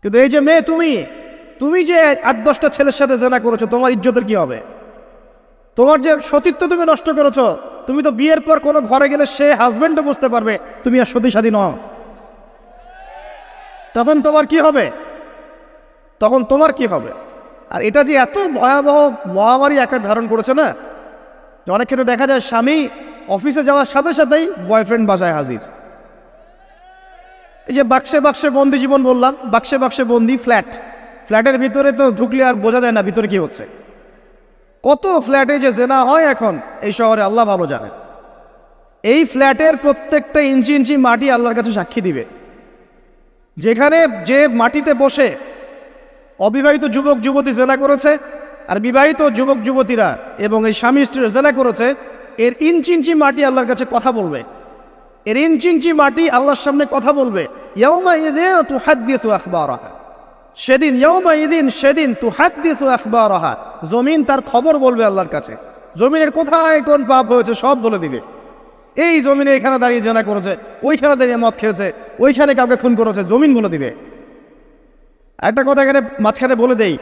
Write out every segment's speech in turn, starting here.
কিন্তু এই যে মেয়ে, তুমি যে 8-10টা ছেলের সাথে জেনা করেছো, তোমার ইজ্জতের কি হবে? তোমার যে সতীত্ব তুমি নষ্ট করেছো। তুমি তো বিয়ের পর কোনো ঘরে গেলে সে হাজবেন্ডও বুঝতে পারবে তুমি আর সতী সাথী নও। তখন তোমার কি হবে? আর এটা যে এত ভয়াবহ মহামারী আকার ধারণ করেছে না, যে অনেক ক্ষেত্রে দেখা যায় স্বামী অফিসে যাওয়ার সাথে সাথেই বয়ফ্রেন্ড বাসায় হাজির। এই যে বাক্সে বাক্সে বন্দি জীবন বললাম, বাক্সে বাক্সে বন্দি ফ্ল্যাটের ভিতরে তো ঢুকলে আর বোঝা যায় না ভিতরে কি হচ্ছে। কত ফ্ল্যাটে যে জেনা হয় এখন এই শহরে, আল্লাহ ভালো জানেন। এই ফ্ল্যাটের প্রত্যেকটা ইঞ্চি ইঞ্চি মাটি আল্লাহর কাছে সাক্ষী দিবে। যেখানে যে মাটিতে বসে অবিবাহিত যুবক যুবতী জেনা করেছে আর বিবাহিত যুবক যুবতীরা এবং এই স্বামী স্ত্রীরা জেনা করেছে, এর ইঞ্চি ইঞ্চি মাটি আল্লাহর কাছে কথা বলবে। এর ইঞ্চি ইঞ্চি মাটি আল্লাহর সামনে কথা বলবে। ইয়াউমাইযিন তুহাদ্দিসু আখবারাহা, সেদিন তুহাদ্দিসু আখবারাহা, জমিন তার খবর বলবে আল্লাহর কাছে। জমিনের কোথায় কোন পাপ হয়েছে সব বলে দিবে। এই জমিনে এখানে দাঁড়িয়ে জেনা করেছে, ওইখানে দাঁড়িয়ে মদ খেয়েছে, ওইখানে কাউকে খুন করেছে, জমিন বলে দিবে। একটা কথা এখানে মাঝখানে বলে দেই,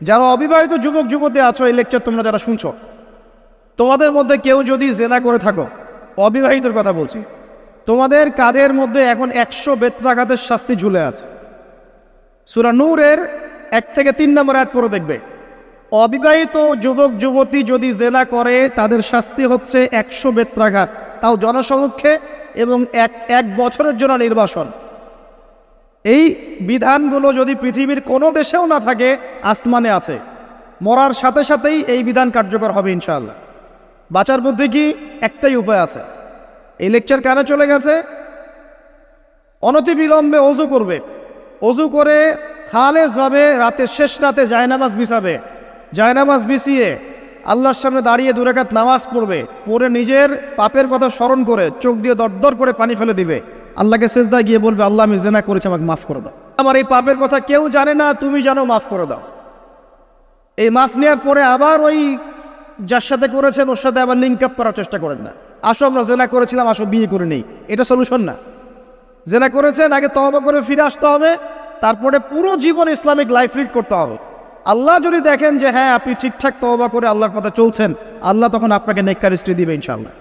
যারা অবিবাহিত যুবক যুবতী আছো, এই লেকচার তোমরা যারা শুনছো, তোমাদের মধ্যে কেউ যদি জেনা করে থাকো, অবিবাহিতর কথা বলছি, তোমাদের কাঁধের মধ্যে এখন 100 বেত্রাঘাতের শাস্তি ঝুলে আছে। সূরা নূরের 1 থেকে 3 নম্বর আয়াত পড়ে দেখবে, অবিবাহিত যুবক যুবতী যদি জেনা করে তাদের শাস্তি হচ্ছে 100 বেত্রাঘাত, তাও জনসমক্ষে, এবং এক বছরের জন্য নির্বাসন। এই বিধানগুলো যদি পৃথিবীর কোনো দেশেও না থাকে, আসমানে আছে। মরার সাথে সাথেই এই বিধান কার্যকর হবে ইনশাআল্লাহ। বাঁচার মধ্যে কি একটাই উপায় আছে। এই লেকচার কানে চলে গেছে, অনতিবিলম্বে অজু করবে। অজু করে খালেসভাবে রাতের শেষ রাতে জায়নামাজ বিছাবে। জায়নামাজ বিছিয়ে আল্লাহর সামনে দাঁড়িয়ে 2 রাকাত নামাজ পড়বে। পড়ে নিজের পাপের কথা স্মরণ করে চোখ দিয়ে দরদর করে পানি ফেলে দিবে। আল্লাহকে সেজদায় গিয়ে বলবে, আল্লাহ আমি জেনা করেছি, আমাকে মাফ করে দাও। আমার এই পাপের কথা কেউ জানে না, তুমি জানো, মাফ করে দাও। এই মাফ নেওয়ার পরে আবার ওই যার সাথে করেছেন ওর সাথে আবার লিঙ্ক আপ করার চেষ্টা করেন না। আসো আমরা জেনা করেছিলাম, আসো বিয়ে করে নেই, এটা সলিউশন না। জেনা করেছেন, আগে তওবা করে ফিরে আসতে হবে, তারপরে পুরো জীবন ইসলামিক লাইফ লিড করতে হবে। আল্লাহ যদি দেখেন যে হ্যাঁ আপনি ঠিকঠাক তওবা করে আল্লাহর পথে চলছেন, আল্লাহ তখন আপনাকে নেককার স্ত্রী দিবে ইনশাআল্লাহ।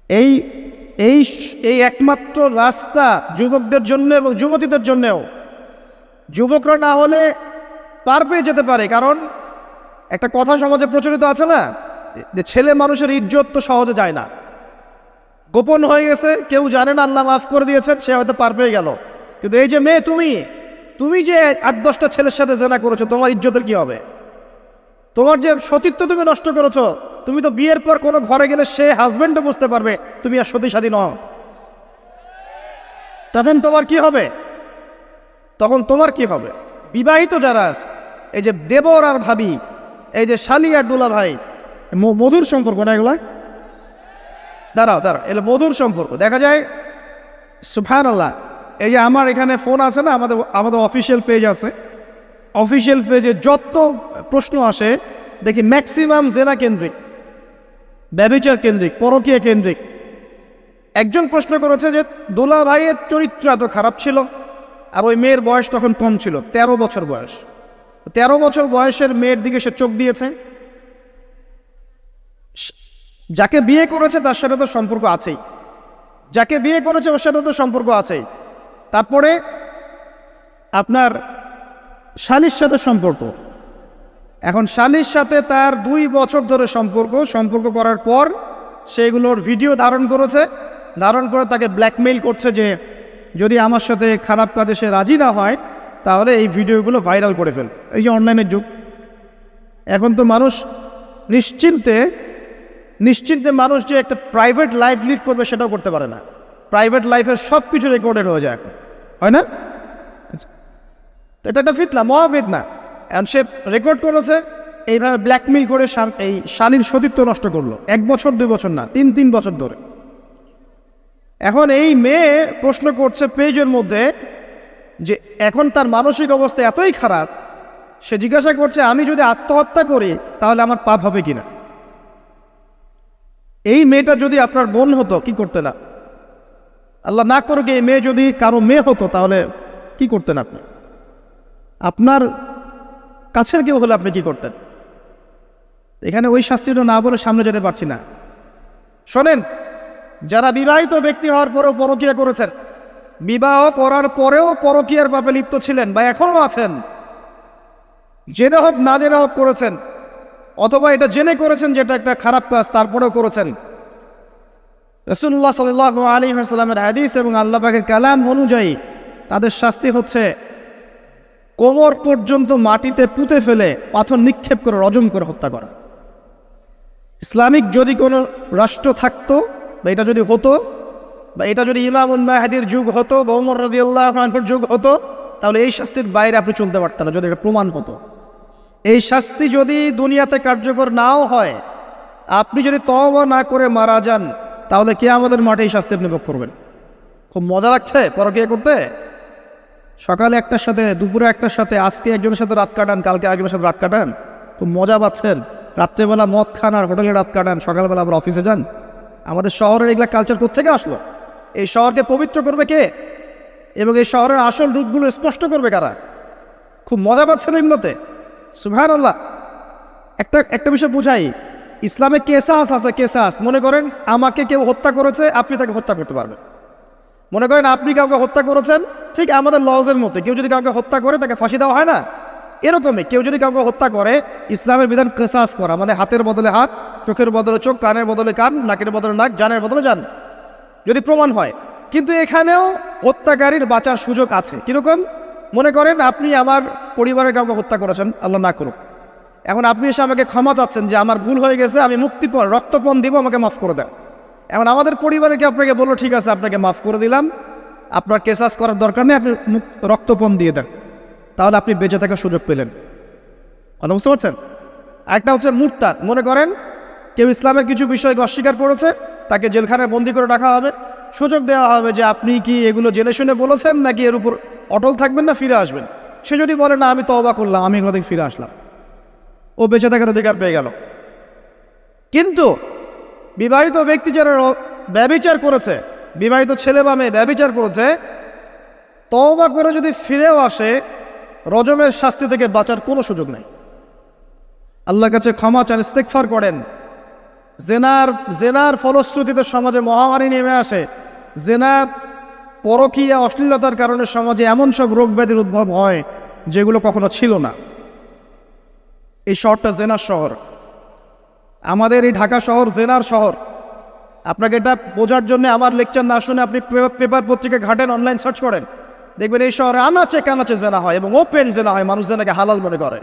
এই এই এই একমাত্র রাস্তা যুবকদের জন্য এবং যুবতীদের জন্যও। যুবকরা না হলে পার পেয়ে যেতে পারে, কারণ একটা কথা সমাজে প্রচলিত আছে না, যে ছেলে মানুষের ইজ্জত তো সহজে যায় না, গোপন হয়ে গেছে, কেউ জানে না, আল্লাহ মাফ করে দিয়েছেন, সে হয়তো পার পেয়ে গেল। কিন্তু এই যে মেয়ে, তুমি যে 8-10টা ছেলের সাথে জেনা করেছো, তোমার ইজ্জতের কি হবে? তোমার যে সতীত্ব তুমি নষ্ট করেছো। তুমি তো বিয়ের পর কোনো ঘরে গেলে সে হাজবেন্ডও বুঝতে পারবে তুমি আর সতী সাথী নও। তখন তোমার কি হবে? বিবাহিত যারা আছে, এই যে দেবর আর ভাবি, এই যে শালি আর দুলা ভাই, মধুর সম্পর্ক না এগুলা? দাঁড়াও, এগুলো মধুর সম্পর্ক। দেখা যায় সুবহানাল্লাহ, এই যে আমার এখানে ফোন আছে না, আমাদের অফিসিয়াল পেজ আছে, অফিসিয়াল পেজে যত প্রশ্ন আসে দেখি ম্যাক্সিমাম জেনা কেন্দ্রিক, ব্যভিচার কেন্দ্রিক, পরকীয়া কেন্দ্রিক। একজন প্রশ্ন করেছে যে দোলা ভাইয়ের চরিত্র এত খারাপ ছিল, আর ওই মেয়ের বয়স তখন কম ছিল, 13 বছর বয়স। 13 বছর বয়সের মেয়ের দিকে সে চোখ দিয়েছে। যাকে বিয়ে করেছে তার সাথে তো সম্পর্ক আছেই, যাকে বিয়ে করেছে ওর সাথে তো সম্পর্ক আছেই। তারপরে আপনার শালীর সাথে সম্পর্ক। এখন শালীর সাথে তার 2 বছর ধরে সম্পর্ক করার পর সেগুলোর ভিডিও ধারণ করে তাকে ব্ল্যাকমেইল করছে যে যদি আমার সাথে খারাপ কাজে সে রাজি না হয় তাহলে এই ভিডিওগুলো ভাইরাল করে ফেল। এই যে অনলাইনের যুগ, এখন তো মানুষ নিশ্চিন্তে মানুষ যে একটা প্রাইভেট লাইফ লিড করবে সেটাও করতে পারে না। প্রাইভেট লাইফের সব কিছু রেকর্ডেড হয়ে যায় এখন, হয় না? তো এটা একটা ফিতনা, মহাফিতনা। এখন সে রেকর্ড করেছে, এইভাবে ব্ল্যাকমেইল করে এই শালীর সতীত্ব নষ্ট করলো। 1 বছর 2 বছর না, 3 বছর ধরে। এখন এই মেয়ে প্রশ্ন করছে পেজের মধ্যে যে এখন তার মানসিক অবস্থা এতই খারাপ, সে জিজ্ঞাসা করছে আমি যদি আত্মহত্যা করি তাহলে আমার পাপ হবে কিনা। এই মেয়েটা যদি আপনার বোন হতো কি করতে না? আল্লাহ না করুক, এই মেয়ে যদি কারো মেয়ে হতো তাহলে কি করতেন আপনি? আপনার কাছের কেউ হলে আপনি কি করতেন? এখানে ওই শাস্তিটা না বলে সামনে যেতে পারছি না। শোনেন, যারা বিবাহিত ব্যক্তি হওয়ার পরেও পরকীয়া করেছেন, বিবাহ করার পরেও পরকীয়ার পাপে লিপ্ত ছিলেন বা এখনও আছেন, জেনে হোক না জেনে হোক করেছেন, অথবা এটা জেনে করেছেন যেটা একটা খারাপ কাজ তারপরেও করেছেন, রাসূলুল্লাহ সাল্লাল্লাহু আলাইহি ওয়াসাল্লামের হাদিস এবং আল্লাহ পাকের কালাম অনুযায়ী তাদের শাস্তি হচ্ছে কোমর পর্যন্ত মাটিতে পুঁতে ফেলে পাথর নিক্ষেপ করে রজম করে হত্যা করা। ইসলামিক যদি কোনো রাষ্ট্র থাকতো বা এটা যদি হতো, বা এটা যদি ইমামুল মাহদির যুগ হতো বা ওমর রাদিয়াল্লাহু আনহুর যুগ হতো, তাহলে এই শাস্তির বাইরে আপনি চলতে পারতেন না যদি এটা প্রমাণ হতো। এই শাস্তি যদি দুনিয়াতে কার্যকর নাও হয়, আপনি যদি তওবা না করে মারা যান, তাহলে কিয়ামতের মাঠে এই শাস্তি আপনি ভোগ করবেন। খুব মজা লাগছে পরকীয়া করতে। সকালে একটার সাথে, দুপুরে একটার সাথে, আজকে একজনের সাথে রাত কাটান, কালকে আরেকজনের সাথে রাত কাটান, খুব মজা পাচ্ছেন। রাত্রেবেলা মদ খান আর হোটেলে রাত কাটান, সকালবেলা আবার অফিসে যান। আমাদের শহরের এগুলা কালচার কোত্থেকে আসলো? এই শহরকে পবিত্র করবে কে? এবং এই শহরের আসল রূপগুলো স্পষ্ট করবে কারা? খুব মজা পাচ্ছেন এগুলোতে। সুবহানাল্লাহ। একটা বিষয় বুঝাই, ইসলামে কেসাস আছে, কেসাস। মনে করেন আমাকে কেউ হত্যা করেছে, আপনি তাকে হত্যা করতে পারবেন। মনে করেন আপনি কাউকে হত্যা করেছেন, ঠিক আমাদের লজের মতো কেউ যদি কাউকে হত্যা করে তাকে ফাঁসি দেওয়া হয় না, এরকমই কেউ যদি কাউকে হত্যা করে, ইসলামের বিধান কেসাস করা, মানে হাতের বদলে হাত, চোখের বদলে চোখ, কানের বদলে কান, নাকের বদলে নাক, জানের বদলে জান, যদি প্রমাণ হয়। কিন্তু এখানেও হত্যাকারীর বাঁচার সুযোগ আছে। কীরকম? মনে করেন আপনি আমার পরিবারের কাউকে হত্যা করেছেন, আল্লাহ না করুক। এখন আপনি এসে আমাকে ক্ষমা চাচ্ছেন যে আমার ভুল হয়ে গেছে, আমি মুক্তিপণ, রক্তপণ দিব, আমাকে মাফ করে দেন। এখন আমাদের পরিবারকে আপনাকে বললো ঠিক আছে আপনাকে মাফ করে দিলাম, আপনার কেসাস করার দরকার নেই, আপনি রক্তপণ দিয়ে দেন, তাহলে আপনি বেঁচে থাকার সুযোগ পেলেন। কথা বুঝতে পারছেন? একটা হচ্ছে মুরতাদ। মনে করেন কেউ ইসলামের কিছু বিষয়কে অস্বীকার করেছে, তাকে জেলখানায় বন্দি করে রাখা হবে, সুযোগ দেওয়া হবে যে আপনি কি এগুলো জেনে শুনে বলেছেন নাকি এর উপর অটল থাকবেন না ফিরে আসবেন। সে যদি বলে না আমি তওবা করলাম, আমি এগুলো থেকে ফিরে আসলাম, ও বেঁচে থাকার অধিকার পেয়ে গেল। কিন্তু বিবাহিত ব্যক্তি যারা ব্যভিচার করেছে, বিবাহিত ছেলে বা মেয়ে ব্যভিচার করেছে, তওবা করে যদি ফিরেও আসে, রজমের শাস্তি থেকে বাঁচার কোনো সুযোগ নেই। আল্লাহর কাছে ক্ষমা চান, ইস্তেগফার করেন। জেনার ফলশ্রুতিতে সমাজে মহামারী নেমে আসে। জেনা, পরকীয়া, অশ্লীলতার কারণে সমাজে এমন সব রোগ ব্যাধির উদ্ভব হয় যেগুলো কখনো ছিল না। এই শহরটা জেনার শহর। আমাদের এই ঢাকা শহর জেনার শহর। আপনাকে এটা বোঝার জন্য আমার লেকচার না শুনে আপনি পেপার পত্রিকা ঘাটেন, অনলাইন সার্চ করেন, দেখবেন এই শহরে আনাচে কানাচে জেনা হয় এবং ওপেন জেনা হয়, মানুষ জেনাকে হালাল মনে করে।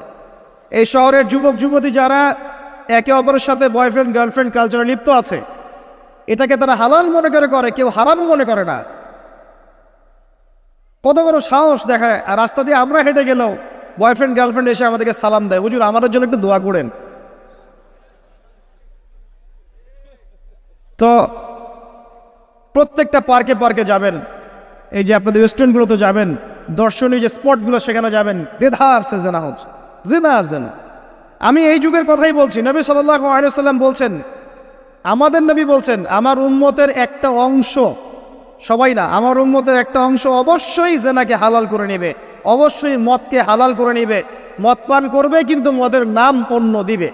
এই শহরের যুবক যুবতী যারা একে অপরের সাথে বয়ফ্রেন্ড গার্লফ্রেন্ড কালচারে লিপ্ত আছে, এটাকে তারা হালাল মনে করে, কেউ হারামও মনে করে না। কত বড় সাহস দেখায়। আর রাস্তা দিয়ে আমরা হেঁটে গেলেও বয়ফ্রেন্ড গার্লফ্রেন্ড এসে আমাদেরকে সালাম দেয়, হুজুর আমাদের জন্য একটু দোয়া করেন। তো প্রত্যেকটা পার্কে পার্কে যাবেন, এই যে আপনাদের রেস্টুরেন্টগুলোতে যাবেন, দর্শনীয় যে স্পটগুলো সেখানে যাবেন, দেধার সে জেনা হচ্ছে, জেনা আর জেনা। আমি এই যুগের কথাই বলছি। নবী সাল্লাল্লাহু আলাইহি ওয়াসাল্লাম বলছেন, আমাদের নবী বলছেন, আমার উম্মতের একটা অংশ, সবাই না, আমার উম্মতের একটা অংশ অবশ্যই জেনাকে হালাল করে নেবে, অবশ্যই মদকে হালাল করে নেবে, মদ পান করবে কিন্তু মদের নাম অন্য দিবে,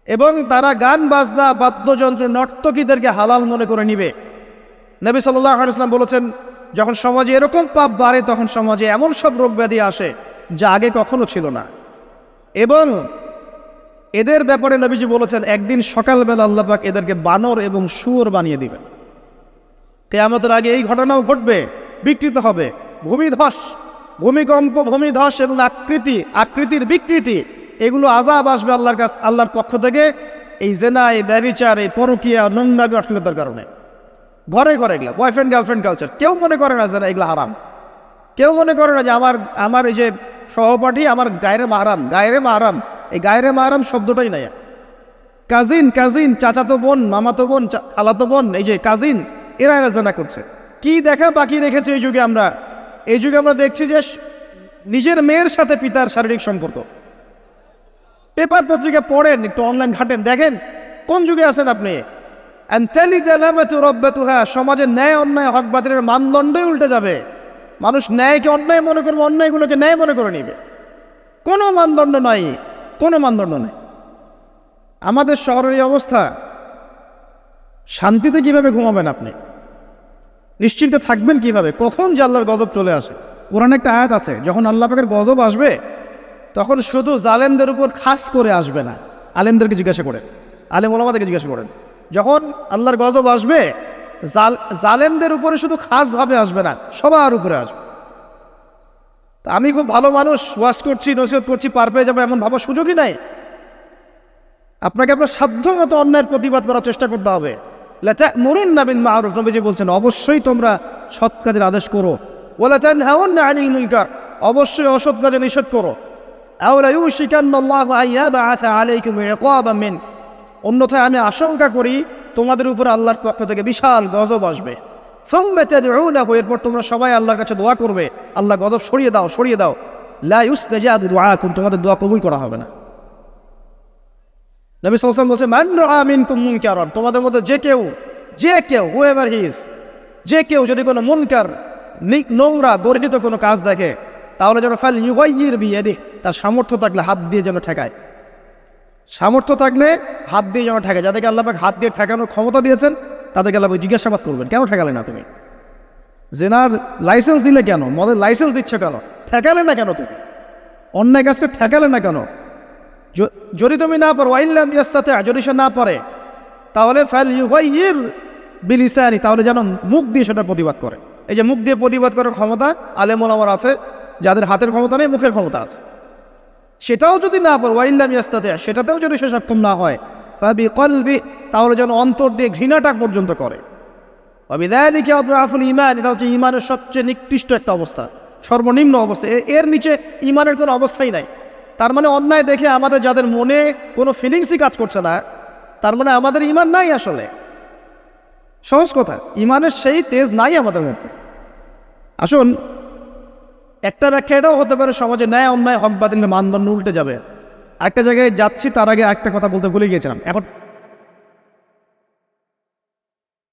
এবং তারা গান বাজনা বাদ্যযন্ত্র নর্তকীদেরকে হালাল মনে করে নিবে। নবী সাল্লাল্লাহু আলাইহি ওয়াসাল্লাম বলেছেন, যখন সমাজে এরকম পাপ বাড়ে তখন সমাজে এমন সব রোগ ব্যাধি আসে যা আগে কখনো ছিল না। এবং এদের ব্যাপারে নবীজি বলেছেন, একদিন সকালবেলা আল্লাহ পাক এদেরকে বানর এবং শুয়োর বানিয়ে দিবেন। কিয়ামতের আগে এই ঘটনাও ঘটবে, বিকৃত হবে। ভূমিধস, ভূমিকম্প, ভূমিধস এবং আকৃতির বিকৃতি, এগুলো আযাব আসবে আল্লাহর পক্ষ থেকে, এই জেনা, এই ব্যভিচার, এই পরকীয়া, নোংরামি, অশ্লীলতার কারণে। ঘরে ঘরে এগুলা বয়ফ্রেন্ড গার্লফ্রেন্ড কালচার। কেউ মনে করে না যে এগুলো হারাম, কেউ মনে করে না যে আমার এই যে সহপাঠী আমার গায়রে মাহরাম। এই গায়রে মাহরাম শব্দটাই নাই। কাজিন, চাচাতো বোন, মামাতো বোন, খালাতো বোন, এই যে কাজিন, এরা জেনা করছে। কি দেখা বাকি রেখেছে এই যুগে আমরা দেখছি যে নিজের মেয়ের সাথে পিতার শারীরিক সম্পর্ক। পেপার পত্রিকা পড়েন, একটু অনলাইন ঘাটেন, দেখেন কোন যুগে আছেন আপনি। সমাজের ন্যায় অন্যায় হক বাতিলের মানদণ্ডই উল্টে যাবে। মানুষ ন্যায়কে অন্যায় মনে করবে, অন্যায়গুলোকে ন্যায় মনে করে নিবে। কোনো মানদণ্ড নাই, কোনো মানদণ্ড নেই। আমাদের শহরের এই অবস্থা, শান্তিতে কিভাবে ঘুমাবেন আপনি? নিশ্চিন্তে থাকবেন কিভাবে? কখন যে আল্লাহর গজব চলে আসে। কোরআনে একটা আয়াত আছে, যখন আল্লাহ পাকের গজব আসবে তখন শুধু জালেমদের উপর খাস করে আসবে না। আলেমদেরকে জিজ্ঞাসা করেন, আলেম ওলামাদেরকে জিজ্ঞাসা করেন, যখন আল্লাহর গজব আসবে জালেমদের উপরে শুধু খাসভাবে আসবে না, সবার উপরে আসবে। তা আমি খুব ভালো মানুষ, ওয়াজ করছি, নসিহত করছি, পার পেয়ে যাবো এমন ভাবার সুযোগই নাই। আপনাকে আপনার সাধ্য মতো অন্যায়ের প্রতিবাদ করার চেষ্টা করতে হবে। লাতা'মুরুন্না বিল মা'রুফ, নবীজি বলছেন অবশ্যই তোমরা সৎ কাজের আদেশ করো। ওয়ালা তানহাউন্না আনিল মুনকার, অবশ্যই অসৎ কাজে নিষেধ করো। আও লা ইউশিকান্নাল্লাহু আন ইয়াবআসা আলাইকুম ইকাবাম মিন, অন্যথায় আমি আশঙ্কা করি তোমাদের উপরে আল্লাহর পক্ষ থেকে বিশাল গজব আসবে। সুম্মা তাদউনাহু, এরপর তোমরা সবাই আল্লাহর কাছে দোয়া করবে, আল্লাহ গজব সরিয়ে দাও, সরিয়ে দাও। লা ইউস্তাজাবু দুআকুম, তোমাদের দোয়া কবুল করা হবে না। নবী সাল্লাল্লাহু আলাইহি ওয়াসাল্লাম বলছে মান রাআ মিনকুম মুনকারান, তোমাদের মধ্যে যে কেউ হুএভার হি ইজ, যে কেউ যদি কোনো মুনকার, নোংরা গর্হিত কোনো কাজ দেখে, তাহলে যেন ফাল ইউগাইয়ির বিয়াদিহি, তার সামর্থ্য থাকলে হাত দিয়ে যেন ঠেকায়। সামর্থ্য থাকলে হাত দিয়ে যেন ঠেকায়। যাদেরকে আল্লাহ পাক হাত দিয়ে ঠেকানোর ক্ষমতা দিয়েছেন তাদেরকে আল্লাহ জিজ্ঞাসাবাদ করবেন, কেন ঠেকালে না তুমি? জেনার লাইসেন্স দিলে কেন? মদের লাইসেন্স দিচ্ছে কেন? ঠেকালে না কেন তুমি? অন্যায় কাজকে ঠেকালে না কেন? যদি তুমি না পারো, ওয়াইল্লাম ইয়াস্তাতি, যদি সে না পারে, তাহলে ফাল ইউগাইয়ির বিলিসানি, তাহলে যেন মুখ দিয়ে সেটা প্রতিবাদ করে। এই যে মুখ দিয়ে প্রতিবাদ করার ক্ষমতা আলেম ওলামার আছে, যাদের হাতের ক্ষমতা নেই, মুখের ক্ষমতা আছে। সেটাও যদি না পারো, ওয়াইল্লাম ইয়াস্তাতি, সেটাতেও যদি সে সক্ষম না হয়, ফাবিকলবি, তাহলে যেন অন্তর দিয়ে ঘৃণাটা পর্যন্ত করে। ওয়াবিযালিকা আদআফুল ঈমান, এটা হচ্ছে ঈমানের সবচেয়ে নিকৃষ্ট একটা অবস্থা, সর্বনিম্ন অবস্থা। এর নিচে ঈমানের কোনো অবস্থাই নাই। তার মানে অন্যায় দেখে আমাদের যাদের মনে কোনো ফিলিংসই কাজ করছে না, তার মানে আমাদের ঈমান নাই আসলে। সহজ কথা, ঈমানের সেই তেজ নাই আমাদের মধ্যে। আসুন, একটা ব্যাখ্যা এটাও হতে পারে সমাজে ন্যায় অন্যায় হক বাতিলের মানদণ্ড উল্টে যাবে। একটা জায়গায় যাচ্ছি, তার আগে একটা কথা বলতে ভুলে গিয়েছিলাম। এখন